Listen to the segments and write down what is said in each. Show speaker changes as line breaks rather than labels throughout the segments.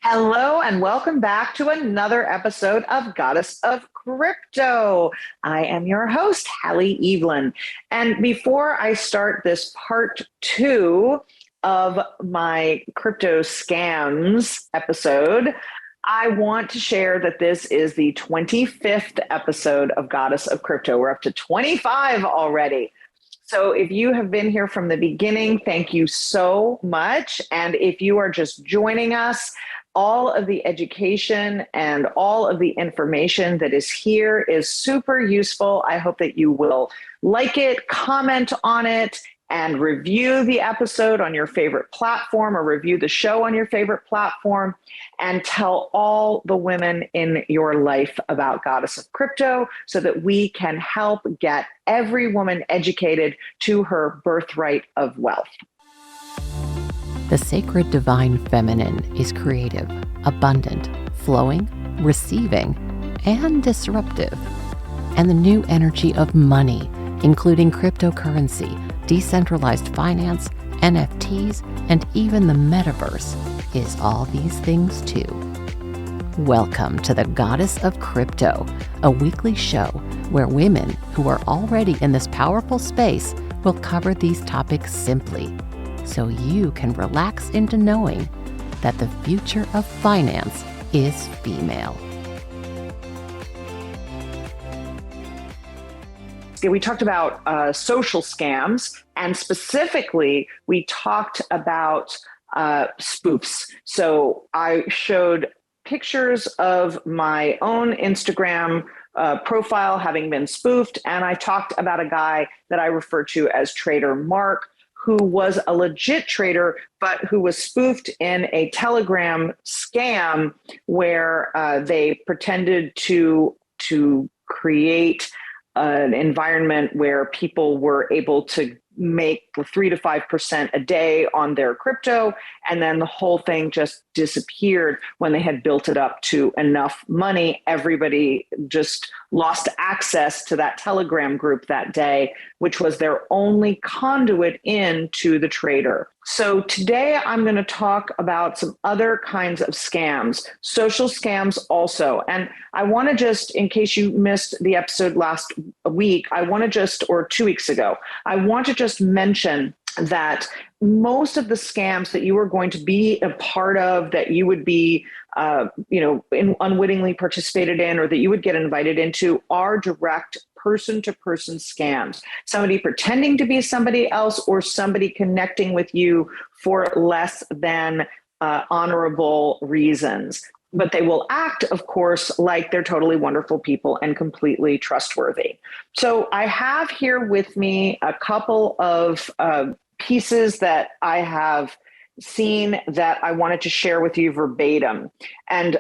Hello and welcome back to another episode of Goddess of Crypto. I am your host, Halle Eavelyn. And before I start this part two of my crypto scams episode, I want to share that this is the 25th episode of Goddess of Crypto. We're up to 25 already. So if you have been here from the beginning, thank you so much. And if you are just joining us, all of the education and all of the information that is here is super useful. I hope that you will like it, comment on it, and review the episode on your favorite platform or review the show on your favorite platform, and tell all the women in your life about Goddess of Crypto so that we can help get every woman educated to her birthright of wealth.
The sacred divine feminine is creative, abundant, flowing, receiving, and disruptive. And the new energy of money, including cryptocurrency, decentralized finance, NFTs, and even the metaverse, is all these things too. Welcome to the Goddess of Crypto, a weekly show where women who are already in this powerful space will cover these topics simply, so you can relax into knowing that the future of finance is female.
We talked about social scams, and specifically, we talked about spoofs. So I showed pictures of my own Instagram profile having been spoofed, and I talked about a guy that I refer to as Trader Mark, who was a legit trader, but who was spoofed in a Telegram scam where they pretended to create an environment where people were able to make 3 to 5% a day on their crypto. And then the whole thing just disappeared when they had built it up to enough money. Everybody just lost access to that Telegram group that day, which was their only conduit into the trader. So today I'm going to talk about some other kinds of scams, social scams also. And I want to just, in case you missed the episode last week, or 2 weeks ago, I want to just mention that most of the scams that you are going to be a part of, that you would be, unwittingly participated in, or that you would get invited into, are direct person-to-person scams. Somebody pretending to be somebody else, or somebody connecting with you for less than honorable reasons. But they will act, of course, like they're totally wonderful people and completely trustworthy. So I have here with me a couple of pieces that I have seen that I wanted to share with you verbatim. And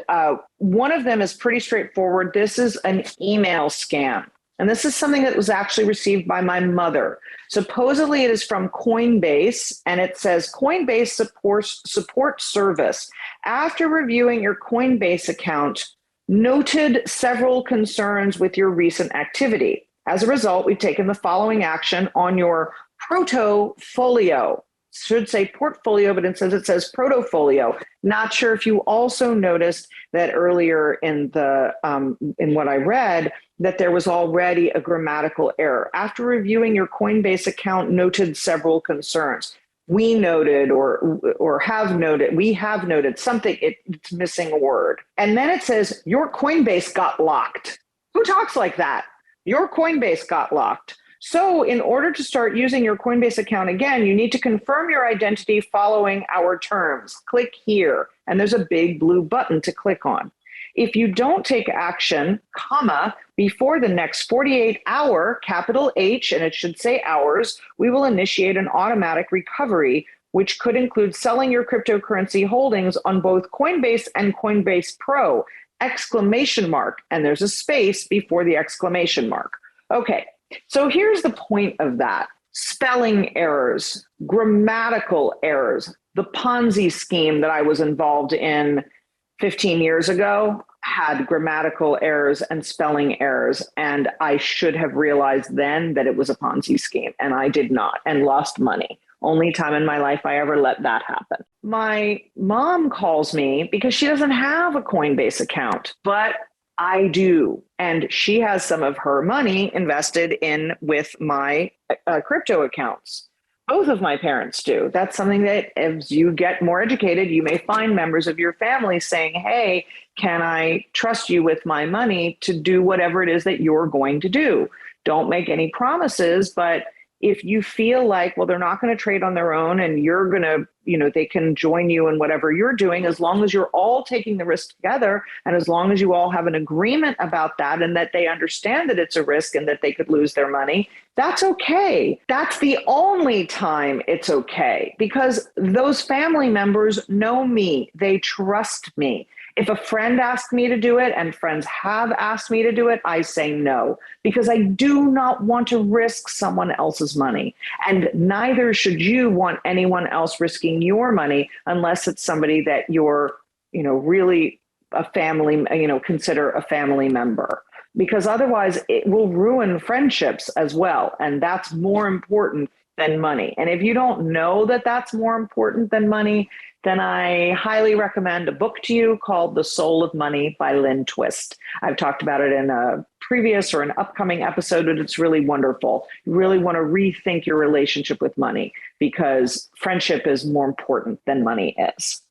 one of them is pretty straightforward. This is an email scam. And this is something that was actually received by my mother. Supposedly it is from Coinbase, and it says, Coinbase support service. After reviewing your Coinbase account, noted several concerns with your recent activity. As a result, we've taken the following action on your portfolio. Should say portfolio, but it says portfolio. Not sure if you also noticed that earlier in what I read, that there was already a grammatical error. After reviewing your Coinbase account, noted several concerns. We noted we have noted something, it's missing a word. And then it says, your Coinbase got locked. Who talks like that? Your Coinbase got locked. So in order to start using your Coinbase account again, you need to confirm your identity following our terms. Click here, and there's a big blue button to click on. If you don't take action, before the next 48-hour, capital H, and it should say hours, we will initiate an automatic recovery, which could include selling your cryptocurrency holdings on both Coinbase and Coinbase Pro, ! And there's a space before the exclamation mark. Okay, so here's the point of that. Spelling errors, grammatical errors, the Ponzi scheme that I was involved in 15 years ago had grammatical errors and spelling errors. And I should have realized then that it was a Ponzi scheme, and I did not, and lost money Only time in my life I ever let that happen. My mom calls me because she doesn't have a Coinbase account, but I do. And she has some of her money invested in with my crypto accounts. Both of my parents do. That's something that as you get more educated, you may find members of your family saying, hey, can I trust you with my money to do whatever it is that you're going to do? Don't make any promises, but if you feel like, well, they're not going to trade on their own and you're going to, they can join you in whatever you're doing, as long as you're all taking the risk together. And as long as you all have an agreement about that and that they understand that it's a risk and that they could lose their money, that's okay. That's the only time it's okay, because those family members know me. They trust me. If a friend asks me to do it, and friends have asked me to do it, I say no, because I do not want to risk someone else's money. And neither should you want anyone else risking your money unless it's somebody that you're, really a family, consider a family member, because otherwise it will ruin friendships as well. And that's more important than money. And if you don't know that that's more important than money, then I highly recommend a book to you called The Soul of Money by Lynn Twist. I've talked about it in a previous or an upcoming episode, but it's really wonderful. You really want to rethink your relationship with money, because friendship is more important than money is.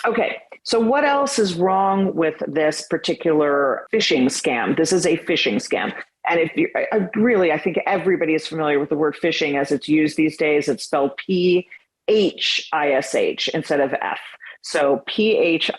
Okay, so what else is wrong with this particular phishing scam? This is a phishing scam. And if you I think everybody is familiar with the word phishing as it's used these days. It's spelled Phish instead of F. So Phishing.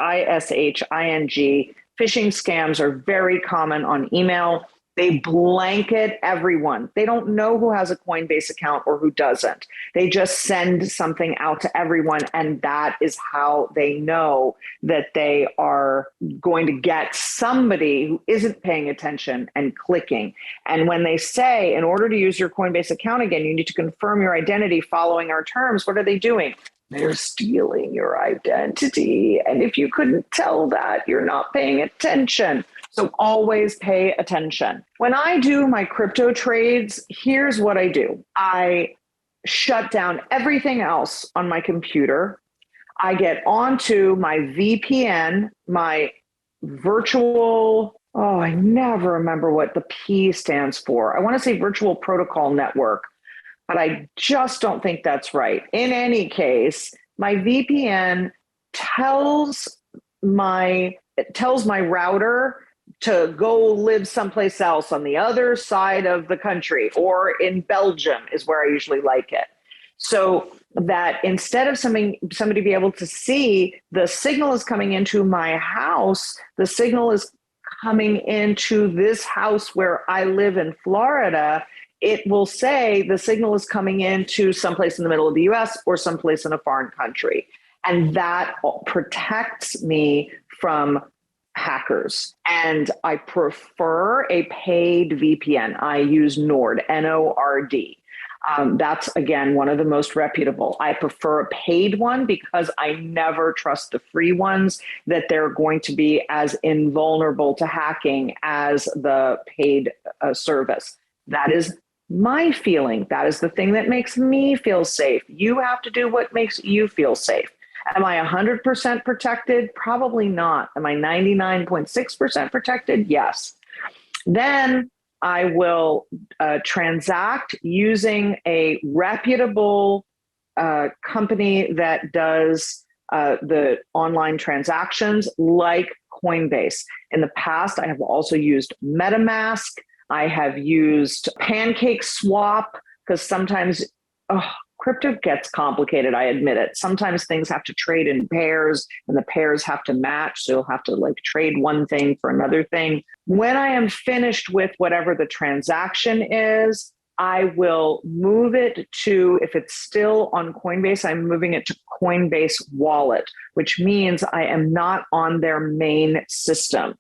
Phishing scams are very common on email. They blanket everyone. They don't know who has a Coinbase account or who doesn't. They just send something out to everyone, and that is how they know that they are going to get somebody who isn't paying attention and clicking. And when they say, in order to use your Coinbase account again, you need to confirm your identity following our terms, what are they doing? They're stealing your identity. And if you couldn't tell that, you're not paying attention. So always pay attention. When I do my crypto trades, here's what I do. I shut down everything else on my computer. I get onto my VPN, my virtual, I never remember what the P stands for. I want to say virtual protocol network, but I just don't think that's right. In any case, my VPN tells my router to go live someplace else on the other side of the country, or in Belgium is where I usually like it. So that instead of somebody be able to see the signal is coming into my house, the signal is coming into this house where I live in Florida, it will say the signal is coming into someplace in the middle of the US or someplace in a foreign country. And that protects me from hackers. And I prefer a paid VPN. I use Nord, Nord. That's, again, one of the most reputable. I prefer a paid one because I never trust the free ones, that they're going to be as invulnerable to hacking as the paid service. That is my feeling. That is the thing that makes me feel safe. You have to do what makes you feel safe. Am I 100% protected? Probably not. Am I 99.6% protected? Yes. Then I will transact using a reputable company that does the online transactions, like Coinbase. In the past, I have also used MetaMask. I have used Pancake Swap, because sometimes crypto gets complicated, I admit it. Sometimes things have to trade in pairs and the pairs have to match. So you'll have to trade one thing for another thing. When I am finished with whatever the transaction is, I will move it to, if it's still on Coinbase, I'm moving it to Coinbase Wallet, which means I am not on their main system.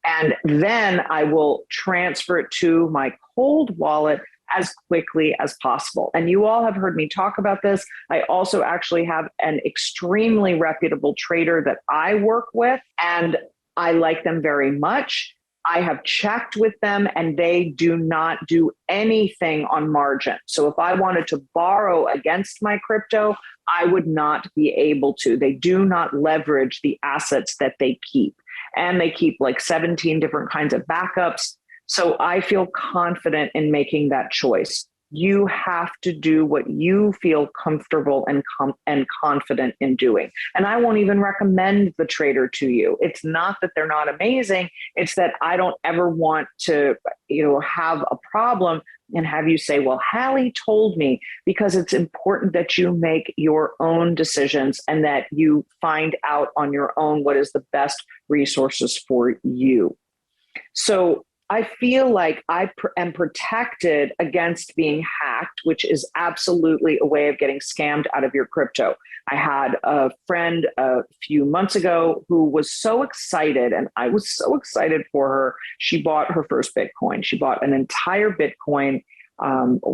And then I will transfer it to my cold wallet as quickly as possible. And you all have heard me talk about this. I also actually have an extremely reputable trader that I work with, and I like them very much. I have checked with them and they do not do anything on margin. So if I wanted to borrow against my crypto, I would not be able to. They do not leverage the assets that they keep. And they keep like 17 different kinds of backups. So I feel confident in making that choice. You have to do what you feel comfortable and confident in doing. And I won't even recommend the trader to you. It's not that they're not amazing. It's that I don't ever want to, have a problem and have you say, well, Halle told me, because it's important that you make your own decisions and that you find out on your own what is the best resources for you. So I feel like I am protected against being hacked, which is absolutely a way of getting scammed out of your crypto. I had a friend a few months ago who was so excited, and I was so excited for her. She bought her first Bitcoin. She bought an entire Bitcoin.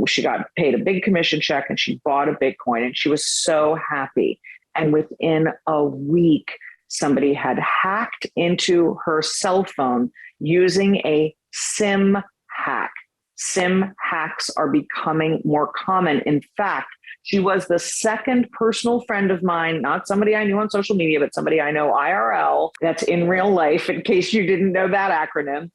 She got paid a big commission check and she bought a Bitcoin and she was so happy. And within a week, somebody had hacked into her cell phone using a SIM hack. SIM hacks are becoming more common. In fact, she was the second personal friend of mine, not somebody I knew on social media, but somebody I know IRL, that's in real life, in case you didn't know that acronym,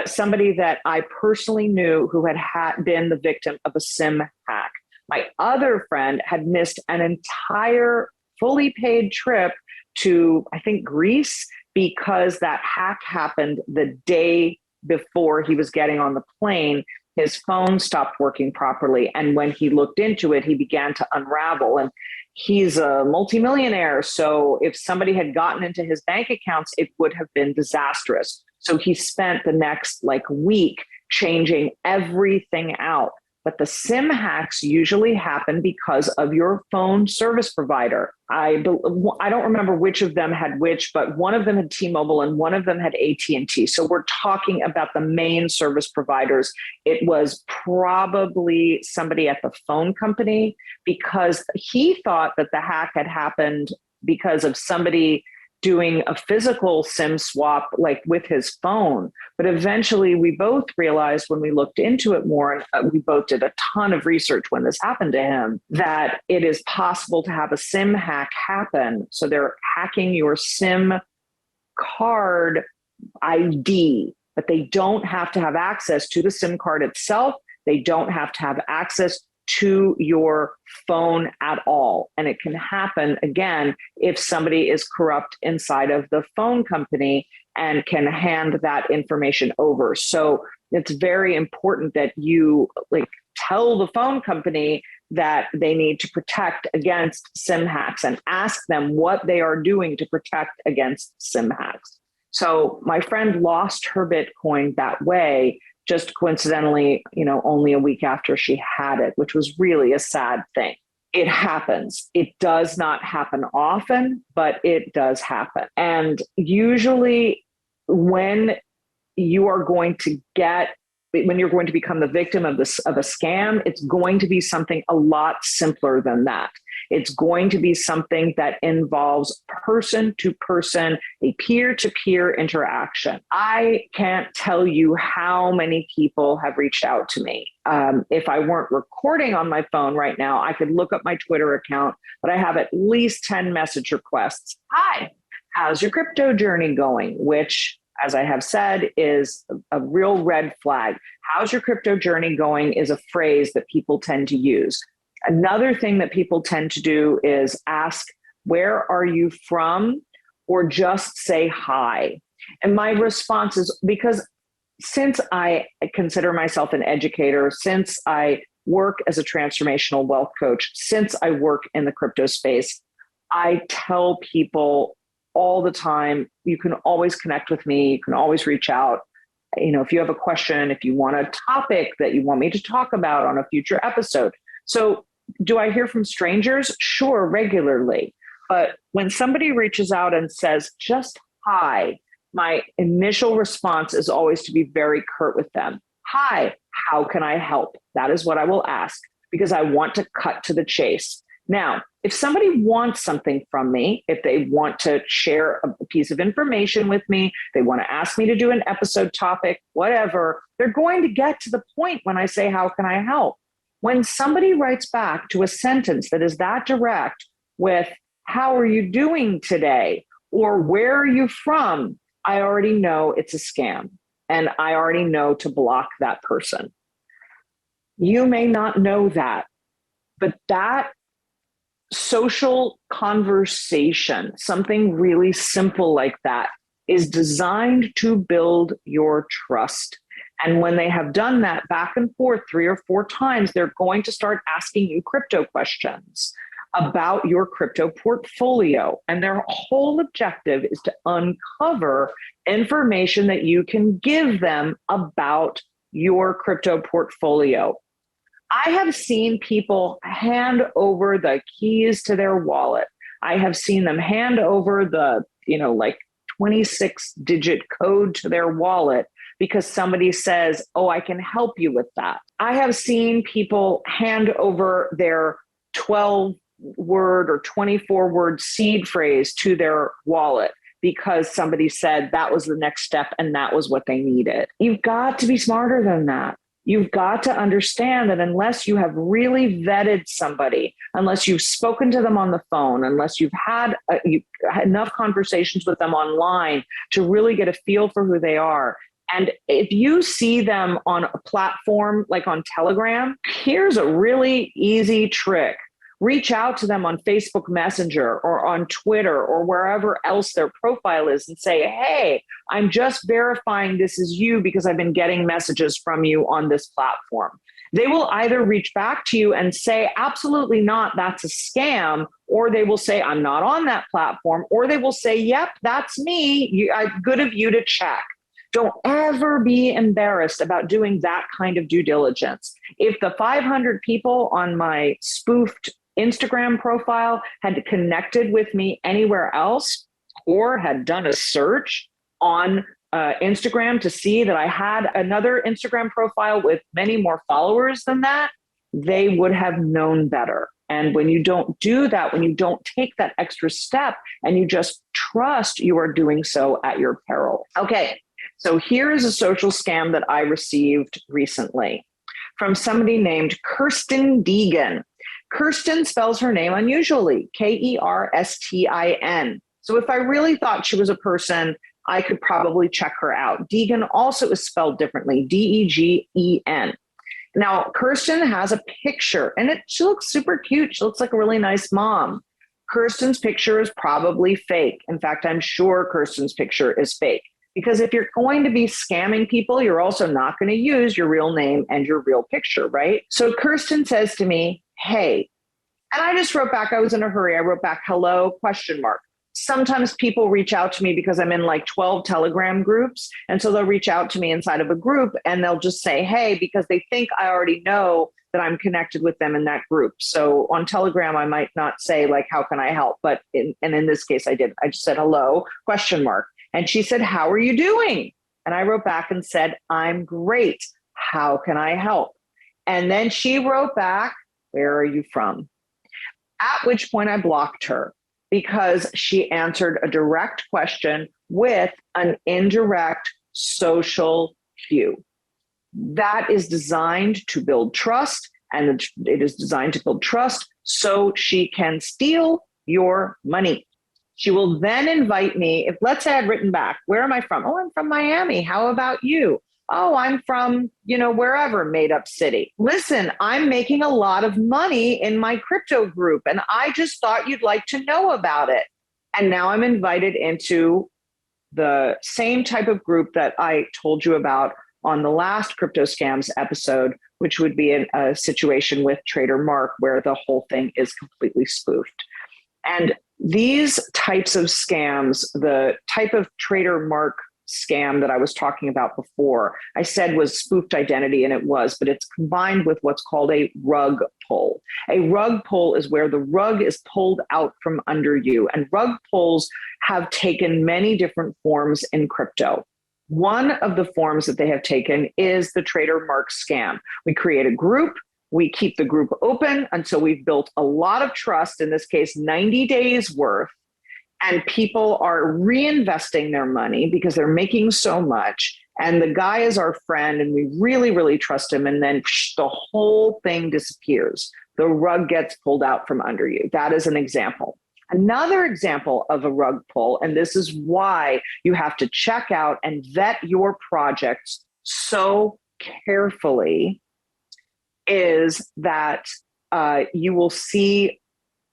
somebody that I personally knew who had been the victim of a SIM hack. My other friend had missed an entire fully paid trip to, I think, Greece, because that hack happened the day before he was getting on the plane. His phone stopped working properly. And when he looked into it, he began to unravel. And he's a multimillionaire. So if somebody had gotten into his bank accounts, it would have been disastrous. So he spent the next week changing everything out. But the SIM hacks usually happen because of your phone service provider. I don't remember which of them had which, but one of them had T-Mobile and one of them had AT&T. So we're talking about the main service providers. It was probably somebody at the phone company, because he thought that the hack had happened because of somebody doing a physical SIM swap with his phone. But eventually we both realized when we looked into it more, and we both did a ton of research when this happened to him, that it is possible to have a SIM hack happen. So they're hacking your SIM card ID, but they don't have to have access to the SIM card itself. They don't have to have access to your phone at all. And it can happen, again, if somebody is corrupt inside of the phone company and can hand that information over. So it's very important that you tell the phone company that they need to protect against SIM hacks and ask them what they are doing to protect against SIM hacks. So my friend lost her Bitcoin that way, just coincidentally, only a week after she had it, which was really a sad thing. It happens. It does not happen often, but it does happen. And usually when you're going to become the victim of a scam, it's going to be something a lot simpler than that. It's going to be something that involves person-to-person, a peer-to-peer interaction. I can't tell you how many people have reached out to me. If I weren't recording on my phone right now, I could look up my Twitter account, but I have at least 10 message requests. Hi, how's your crypto journey going? Which, as I have said, is a real red flag. How's your crypto journey going is a phrase that people tend to use. Another thing that people tend to do is ask, where are you from? Or just say hi. And my response is, because since I consider myself an educator, since I work as a transformational wealth coach, since I work in the crypto space, I tell people all the time, you can always connect with me. You can always reach out. If you have a question, if you want a topic that you want me to talk about on a future episode. So do I hear from strangers? Sure, regularly. But when somebody reaches out and says, just hi, my initial response is always to be very curt with them. Hi, how can I help? That is what I will ask, because I want to cut to the chase. Now, if somebody wants something from me, if they want to share a piece of information with me, they want to ask me to do an episode topic, whatever, they're going to get to the point when I say, how can I help? When somebody writes back to a sentence that is that direct with, how are you doing today? Or where are you from? I already know it's a scam, and I already know to block that person. You may not know that, but that social conversation, something really simple like that, is designed to build your trust. And when they have done that back and forth 3 or 4 times, they're going to start asking you crypto questions about your crypto portfolio. And their whole objective is to uncover information that you can give them about your crypto portfolio. I have seen people hand over the keys to their wallet. I have seen them hand over the, 26-digit code to their wallet because somebody says, oh, I can help you with that. I have seen people hand over their 12-word or 24-word seed phrase to their wallet because somebody said that was the next step and that was what they needed. You've got to be smarter than that. You've got to understand that unless you have really vetted somebody, unless you've spoken to them on the phone, unless you've had enough conversations with them online to really get a feel for who they are. And if you see them on a platform like on Telegram, here's a really easy trick. Reach out to them on Facebook Messenger or on Twitter or wherever else their profile is and say, hey, I'm just verifying this is you because I've been getting messages from you on this platform. They will either reach back to you and say, absolutely not, that's a scam, or they will say, I'm not on that platform, or they will say, yep, that's me. Good of you to check. Don't ever be embarrassed about doing that kind of due diligence. If the 500 people on my spoofed Instagram profile had connected with me anywhere else or had done a search on Instagram to see that I had another Instagram profile with many more followers than that, they would have known better. And when you don't do that, when you don't take that extra step and you just trust, you are doing so at your peril. Okay, so here is a social scam that I received recently from somebody named Kirsten Deegan. Kirsten spells her name unusually, Kerstin. So if I really thought she was a person, I could probably check her out. Deegan also is spelled differently, Degen. Now, Kirsten has a picture, and she looks super cute. She looks like a really nice mom. Kirsten's picture is probably fake. In fact, I'm sure Kirsten's picture is fake. Because if you're going to be scamming people, you're also not going to use your real name and your real picture, right? So Kirsten says to me, hey, and I just wrote back, I was in a hurry. I wrote back, hello, ? Sometimes people reach out to me because I'm in like 12 Telegram groups. And so they'll reach out to me inside of a group and they'll just say, hey, because they think I already know that I'm connected with them in that group. So on Telegram, I might not say like, how can I help? But in this case, I did. I just said, hello, ? And she said, how are you doing? And I wrote back and said, I'm great. How can I help? And then she wrote back, where are you from? At which point I blocked her because she answered a direct question with an indirect social cue. That is designed to build trust, and it is designed to build trust so she can steal your money. She will then invite me, if let's say I'd written back, where am I from? Oh, I'm from Miami. How about you? Oh, I'm from, wherever, made up city. Listen, I'm making a lot of money in my crypto group, and I just thought you'd like to know about it. And now I'm invited into the same type of group that I told you about on the last Crypto Scams episode, which would be a situation with Trader Mark where the whole thing is completely spoofed. And these types of scams, the type of Trader Mark scam that I was talking about before, I said was spoofed identity, and it was, but it's combined with what's called a rug pull. A rug pull is where the rug is pulled out from under you, and rug pulls have taken many different forms in crypto. One of the forms that they have taken is the Trader Mark scam. We create a group, We keep the group open until we've built a lot of trust, in this case, 90 days worth, and people are reinvesting their money because they're making so much. And the guy is our friend and we really, really trust him. And then the whole thing disappears. The rug gets pulled out from under you. That is an example. Another example of a rug pull, and this is why you have to check out and vet your projects so carefully, is that you will see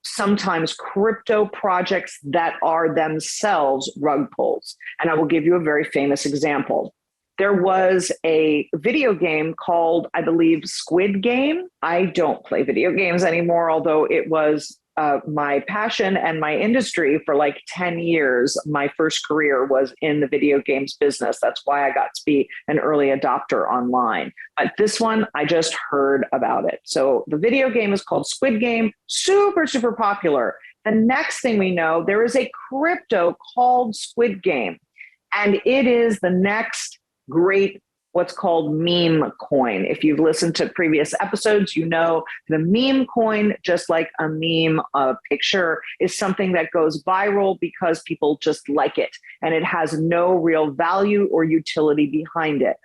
sometimes crypto projects that are themselves rug pulls. And I will give you a very famous example. There was a video game called, I believe, Squid Game. I don't play video games anymore, although it was my passion and my industry for like 10 years. My first career was in the video games business. That's why I got to be an early adopter online. But this one, I just heard about it. So the video game is called Squid Game, super, super popular. The next thing we know, there is a crypto called Squid Game, and it is the next great what's called meme coin. If you've listened to previous episodes, you know the meme coin, just like a meme, a picture, is something that goes viral because people just like it and it has no real value or utility behind it.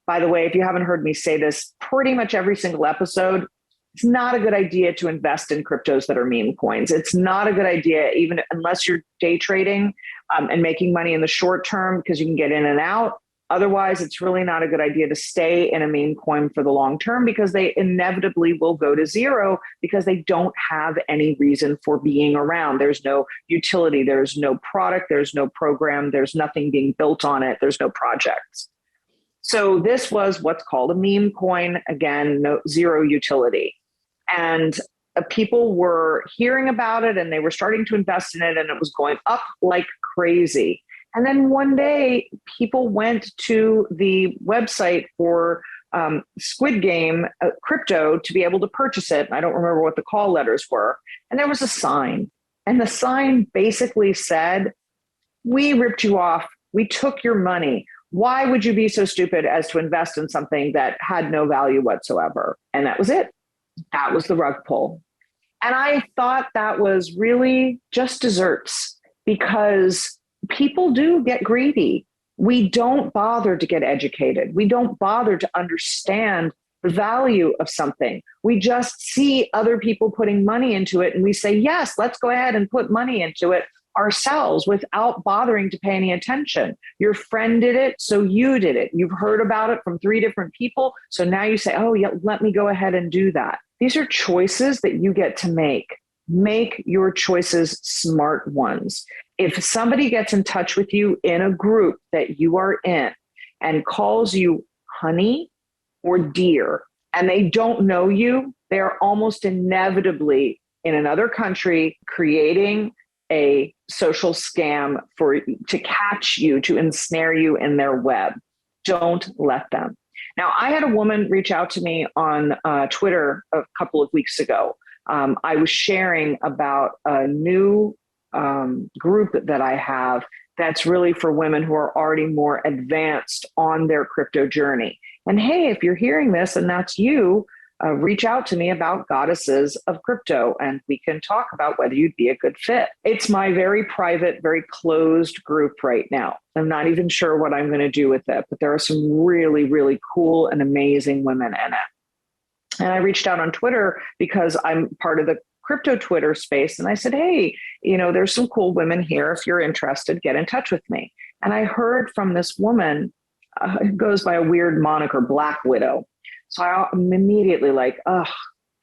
By the way, if you haven't heard me say this pretty much every single episode, it's not a good idea to invest in cryptos that are meme coins. It's not a good idea, even unless you're day trading and making money in the short term, because you can get in and out. Otherwise, it's really not a good idea to stay in a meme coin for the long term, because they inevitably will go to zero because they don't have any reason for being around. There's no utility, there's no product, there's no program, there's nothing being built on it, there's no projects. So this was what's called a meme coin. Again, zero utility. And people were hearing about it and they were starting to invest in it, and it was going up like crazy. And then one day, people went to the website for Squid Game crypto to be able to purchase it. And I don't remember what the call letters were. And there was a sign. And the sign basically said, "We ripped you off. We took your money. Why would you be so stupid as to invest in something that had no value whatsoever?" And that was it. That was the rug pull. And I thought that was really just desserts, because people do get greedy. We don't bother to get educated. We don't bother to understand the value of something. We just see other people putting money into it and we say, yes, let's go ahead and put money into it ourselves without bothering to pay any attention. Your friend did it, so you did it. You've heard about it from 3 different people, so now you say, oh yeah, let me go ahead and do that. These are choices that you get to make. Make your choices smart ones. If somebody gets in touch with you in a group that you are in and calls you honey or dear, and they don't know you, they're almost inevitably in another country creating a social scam to catch you, to ensnare you in their web. Don't let them. Now, I had a woman reach out to me on Twitter a couple of weeks ago. I was sharing about a new group that I have that's really for women who are already more advanced on their crypto journey. And hey, if you're hearing this and that's you, reach out to me about Goddesses of Crypto and we can talk about whether you'd be a good fit. It's my very private, very closed group right now. I'm not even sure what I'm going to do with it, but there are some really, really cool and amazing women in it. And I reached out on Twitter because I'm part of the crypto Twitter space. And I said, hey, there's some cool women here. If you're interested, get in touch with me. And I heard from this woman who goes by a weird moniker, Black Widow. So I'm immediately like,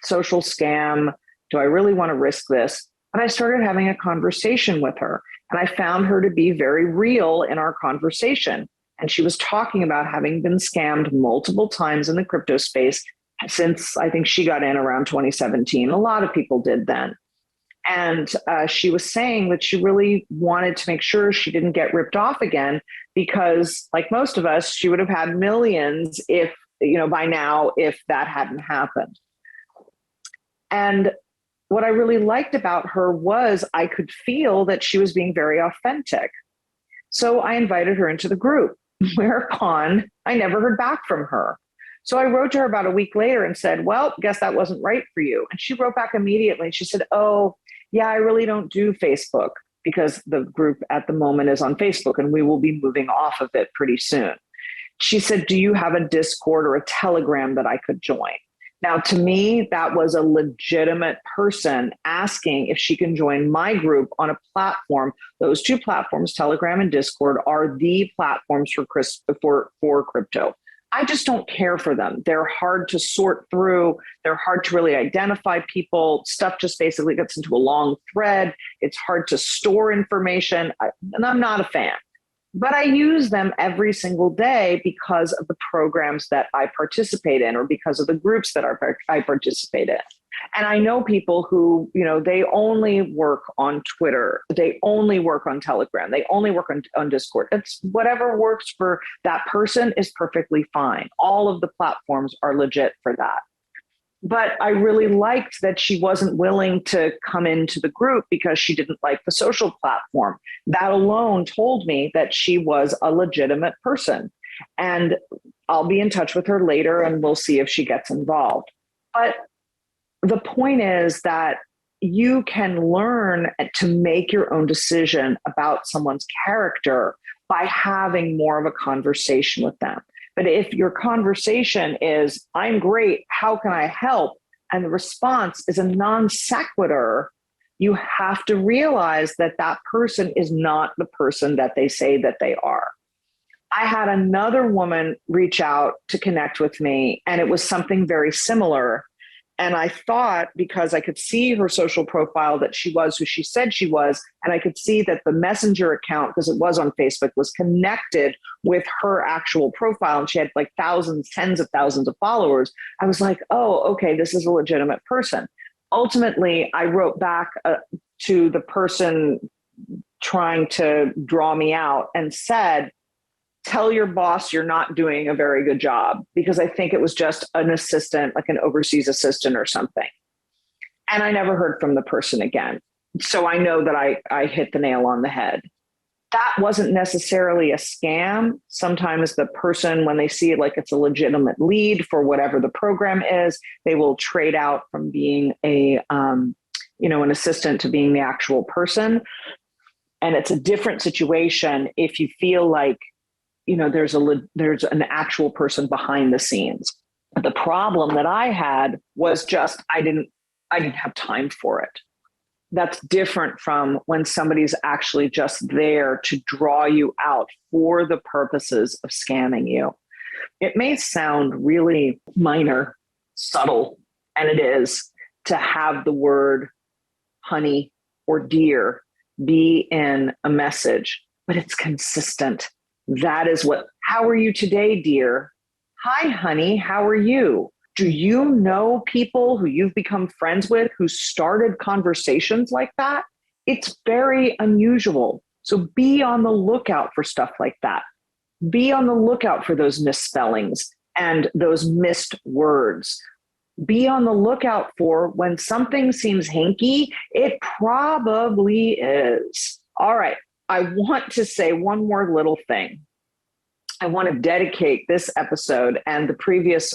social scam. Do I really want to risk this? But I started having a conversation with her. And I found her to be very real in our conversation. And she was talking about having been scammed multiple times in the crypto space since I think she got in around 2017. A lot of people did then. And she was saying that she really wanted to make sure she didn't get ripped off again, because like most of us, she would have had millions by now, if that hadn't happened. And what I really liked about her was I could feel that she was being very authentic. So I invited her into the group, whereupon I never heard back from her. So I wrote to her about a week later and said, well, guess that wasn't right for you. And she wrote back immediately. She said, oh, yeah, I really don't do Facebook because the group at the moment is on Facebook and we will be moving off of it pretty soon. She said, do you have a Discord or a Telegram that I could join? Now, to me, that was a legitimate person asking if she can join my group on a platform. Those two platforms, Telegram and Discord, are the platforms for crypto. I just don't care for them. They're hard to sort through. They're hard to really identify people. Stuff just basically gets into a long thread. It's hard to store information, and I'm not a fan. But I use them every single day because of the programs that I participate in or because of the groups that I participate in. And I know people who, they only work on Twitter. They only work on Telegram. They only work on Discord. It's whatever works for that person is perfectly fine. All of the platforms are legit for that. But I really liked that she wasn't willing to come into the group because she didn't like the social platform. That alone told me that she was a legitimate person. And I'll be in touch with her later and we'll see if she gets involved. But the point is that you can learn to make your own decision about someone's character by having more of a conversation with them. But if your conversation is, I'm great, how can I help? And the response is a non sequitur, you have to realize that that person is not the person that they say that they are. I had another woman reach out to connect with me, and it was something very similar. And I thought, because I could see her social profile, that she was who she said she was. And I could see that the Messenger account, because it was on Facebook, was connected with her actual profile. And she had like thousands, tens of thousands of followers. I was like, oh, okay, this is a legitimate person. Ultimately, I wrote back to the person trying to draw me out and said, tell your boss you're not doing a very good job, because I think it was just an assistant, like an overseas assistant or something. And I never heard from the person again. So I know that I hit the nail on the head. That wasn't necessarily a scam. Sometimes the person, when they see it like it's a legitimate lead for whatever the program is, they will trade out from being an assistant to being the actual person. And it's a different situation if you feel like there's an actual person behind the scenes. The problem that I had was just I didn't have time for it. That's different from when somebody's actually just there to draw you out for the purposes of scamming you. It may sound really minor, subtle, and it is, to have the word honey or dear be in a message, but it's consistent. That is what, how are you today, dear? Hi, honey, how are you? Do you know people who you've become friends with who started conversations like that? It's very unusual. So be on the lookout for stuff like that. Be on the lookout for those misspellings and those missed words. Be on the lookout for when something seems hinky, it probably is. All right. I want to say one more little thing. I want to dedicate this episode and the previous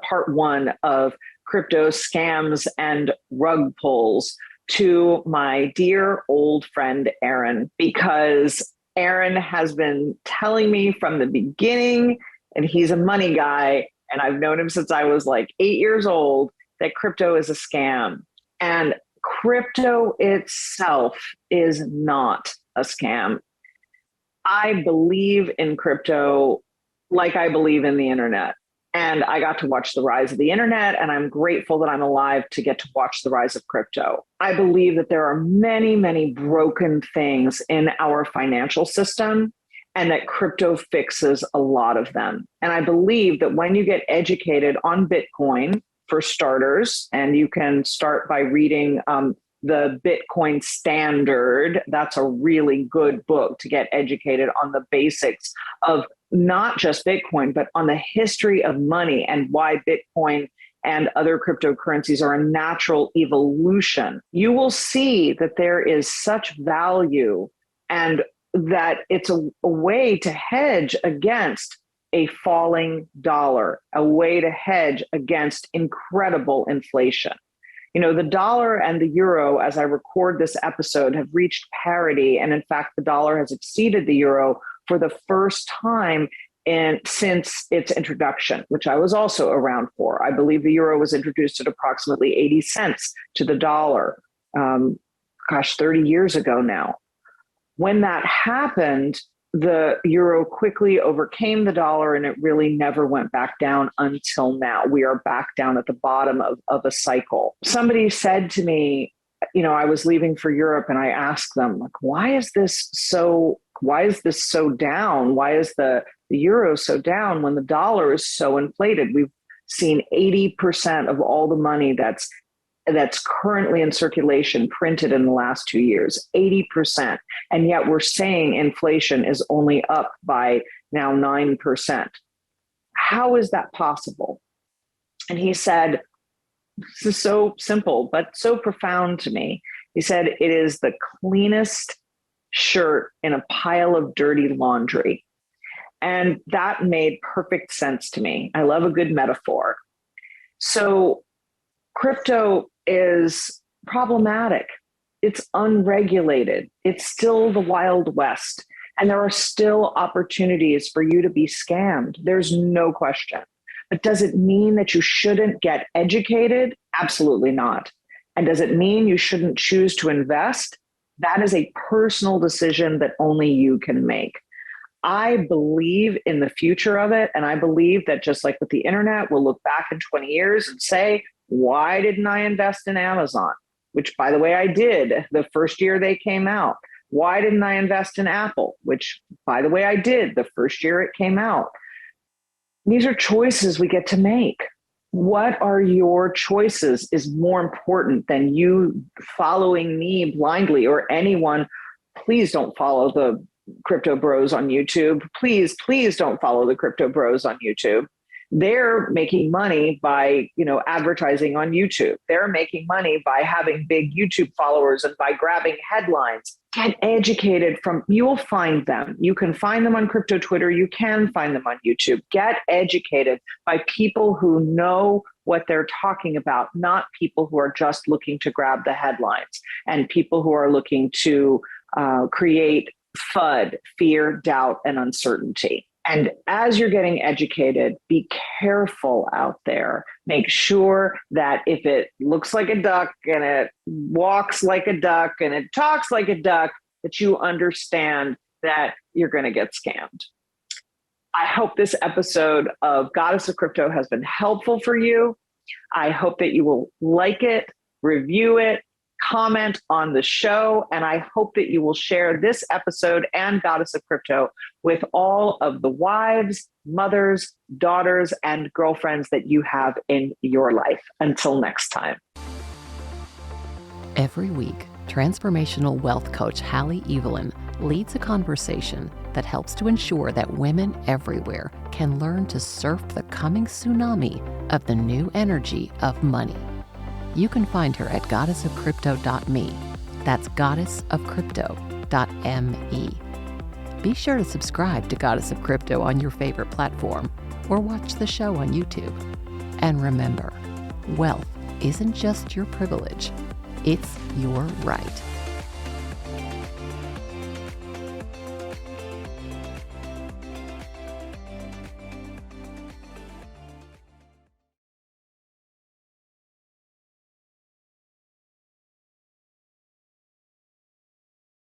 part one of crypto scams and rug pulls to my dear old friend, Aaron, because Aaron has been telling me from the beginning, and he's a money guy, and I've known him since I was like 8 years old, that crypto is a scam. And crypto itself is not a scam. I believe in crypto like I believe in the internet. And I got to watch the rise of the internet, and I'm grateful that I'm alive to get to watch the rise of crypto. I believe that there are many, many broken things in our financial system, and that crypto fixes a lot of them. And I believe that when you get educated on Bitcoin, for starters, and you can start by reading the Bitcoin Standard. That's a really good book to get educated on the basics of not just Bitcoin, but on the history of money and why Bitcoin and other cryptocurrencies are a natural evolution. You will see that there is such value, and that it's a way to hedge against a falling dollar, a way to hedge against incredible inflation. The dollar and the euro, as I record this episode, have reached parity. And in fact, the dollar has exceeded the euro for the first time since its introduction, which I was also around for. I believe the euro was introduced at approximately 80 cents to the dollar, 30 years ago now. When that happened, the euro quickly overcame the dollar, and it really never went back down until now. We are back down at the bottom of a cycle. Somebody said to me, I was leaving for Europe, and I asked them, like, why is this so down? Why is the euro so down when the dollar is so inflated? We've seen 80% of all the money that's currently in circulation printed in the last 2 years, 80%. And yet we're saying inflation is only up by now 9%. How is that possible? And he said, this is so simple, but so profound to me. He said, it is the cleanest shirt in a pile of dirty laundry. And that made perfect sense to me. I love a good metaphor. So crypto is problematic. It's unregulated. It's still the Wild West. And there are still opportunities for you to be scammed. There's no question. But does it mean that you shouldn't get educated? Absolutely not. And does it mean you shouldn't choose to invest? That is a personal decision that only you can make. I believe in the future of it. And I believe that just like with the internet, we'll look back in 20 years and say, why didn't I invest in Amazon? Which, by the way, I did the first year they came out. Why didn't I invest in Apple? Which, by the way, I did the first year it came out. These are choices we get to make. What are your choices is more important than you following me blindly or anyone. Please don't follow the crypto bros on YouTube. Please don't follow the crypto bros on YouTube. They're making money by, advertising on YouTube. They're making money by having big YouTube followers and by grabbing headlines. Get educated you'll find them. You can find them on crypto Twitter. You can find them on YouTube. Get educated by people who know what they're talking about, not people who are just looking to grab the headlines and people who are looking to create FUD, fear, doubt, and uncertainty. And as you're getting educated, be careful out there. Make sure that if it looks like a duck and it walks like a duck and it talks like a duck, that you understand that you're going to get scammed. I hope this episode of Goddess of Crypto has been helpful for you. I hope that you will like it, review it, comment on the show, and I hope that you will share this episode and Goddess of Crypto with all of the wives, mothers, daughters, and girlfriends that you have in your life. Until next time.
Every week, transformational wealth coach Halle Eavelyn leads a conversation that helps to ensure that women everywhere can learn to surf the coming tsunami of the new energy of money. You can find her at goddessofcrypto.me. That's goddessofcrypto.me. Be sure to subscribe to Goddess of Crypto on your favorite platform or watch the show on YouTube. And remember, wealth isn't just your privilege, it's your right.